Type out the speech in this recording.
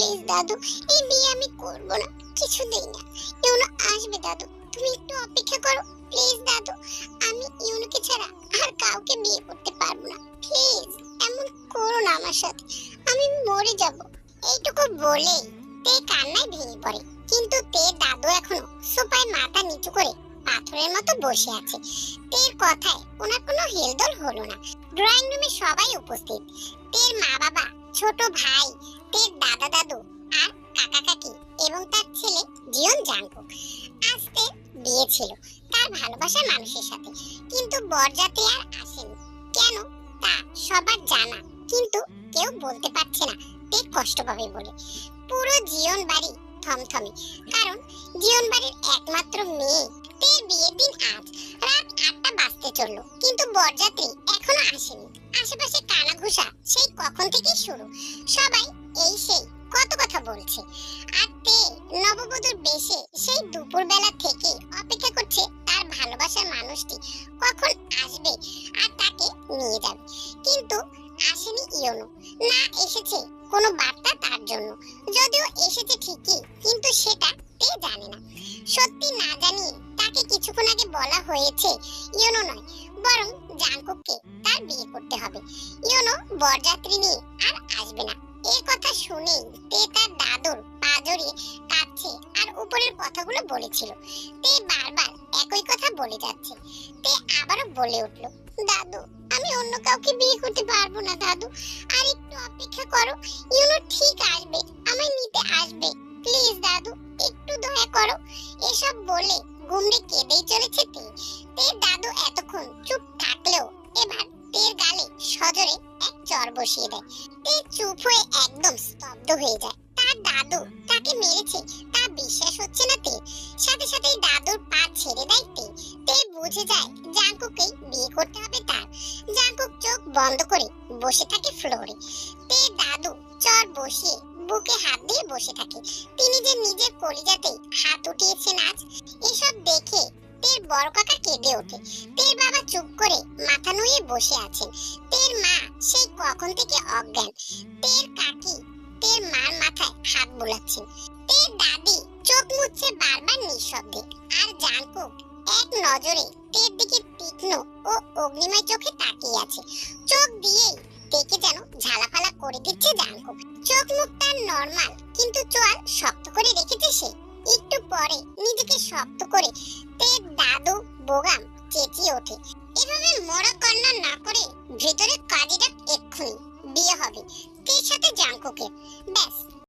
Please দাদু, এই বিয়ে আমি করব না, কিছুতেই না। ইউনো আসবে দাদু, তুমি একটু অপেক্ষা করো প্লিজ দাদু। আমি ইউনোকে ছাড়া আর কাউকে বিয়ে করতে পারবো না, প্লিজ এমন করো না আমার সাথে, আমি মরে যাব। এইটুকু বলে তে কান্নায় ভেঙে পড়ে। কিন্তু তে দাদু এখনো সোফায় মাথা নিচু করে পাথরের মতো বসে আছে। তের কথায় ওনার কোনো হেলদোল হলো না। ড্রয়িং রুমে সবাই উপস্থিত। তের মা বাবা, ছোট ভাই, তের দাদা দাদু আর কাকা কাকি এবং তার ছেলে জিয়ন জাংকুক। আজ তের বিয়ে ছিল তার ভালোবাসার মানুষের সাথে, কিন্তু বরযাত্রী আর আসেনি। কেন তা সবার জানা, কিন্তু কেউ বলতে পারছে না তে কষ্ট পাবে বলে। পুরো জিয়ন বাড়ি থমথমে, কারণ জিয়ন বাড়ির একমাত্র মেয়ে। তের বিয়ের দিন আজ রাত ৮টা বাজতে চললো, কিন্তু বরযাত্রী এখনো আসেনি। আশেপাশে কানাঘুষা সেই কখন থেকে শুরু, সবাই এই সেই কত কথা বলছে। আর তে নববধূর বেশে সেই দুপুর বেলা থেকে অপেক্ষা করছে তার ভালোবাসার মানুষটি কখন আসবে আর তাকে নিয়ে যাবে। কিন্তু আসেনি ইয়োনো, না এসেছে কোনো বার্তা তার জন্য। যদিও এসেছে ঠিকই, কিন্তু সেটা তে জানে না। সত্যি না জানিয়ে তাকে কিছুক্ষণ আগে বলা হয়েছে ইয়োনো নয়, বরং জাংকুককে তার বিয়ে করতে হবে। ইয়োনো বরযাত্রী নিয়ে আর আসবে না। এই কথা শুনেই তে তার দাদুর পা জড়িয়ে কাঁদছে আর উপরের কথাগুলো বলেছিল। তে বারবার একই কথা বলে যাচ্ছে। তে আবারও বলে উঠল, দাদু আমি অন্য কাউকে বিয়ে করতে পারবো না দাদু, আর একটু অপেক্ষা করো, ইউনো ঠিক আসবে, আমায় নিতে আসবে, প্লিজ দাদু একটু দয়া করো। এসব বলে গুমড়ে কেঁদেই চলেছে তে। তের দাদু এতক্ষণ চুপ থাকলেও এবার তের গালে সজোরে এক চড় বসিয়ে দেয়। তে চুপ হয়ে একদম স্তব্ধ হয়ে যায়। তার দাদু তাকে মেরেছে তা বিশ্বাস হচ্ছে না তে। সাথে সাথেই দাদুর পা ছেড়ে দেয় তে। তে বুঝে যায় জাংকুককে বিয়ে করতে হবে তার। জাংকুক চোখ বন্ধ করে বসে থাকে ফ্লোরে। তে দাদু চড় বসিয়ে বুকে হাত দিয়ে বসে থাকে। তিনি যে নিজের কলিজাতেই হাত উঠিয়েছেন আজ, এসব দেখে তের বড় কাকা কেঁদে ওঠে। তের বাবা চুপ করে মাথা নুয়ে বসে আছেন। তের মা সেই কখন থেকে অজ্ঞান। তের কাকি তের মার মাথায় হাত বুলাচ্ছেন। তের দাদি চোখ মুছছে বারবার নিঃশব্দে। আর জাংকুক এক নজরে তের দিকে তীক্ষ্ণ ও অগ্নিময় চোখে তাকিয়ে আছে। চোখ দিয়েই তেকে যেন ঝালাফালা করে দিচ্ছে জাংকুক। চোখ মুখ তার নরমাল, কিন্তু চোয়াল শক্ত করে রেখেছে সে। একটু পরে নিজেকে শক্ত করে তের দাদু বোগাম চেঁচিয়ে ওঠে, এভাবে মরা কন্যা না করে ভেতরে কাজীটা এক্ষুনি বিয়ে হবে তের সাথে জাংকুকের। ব্যাস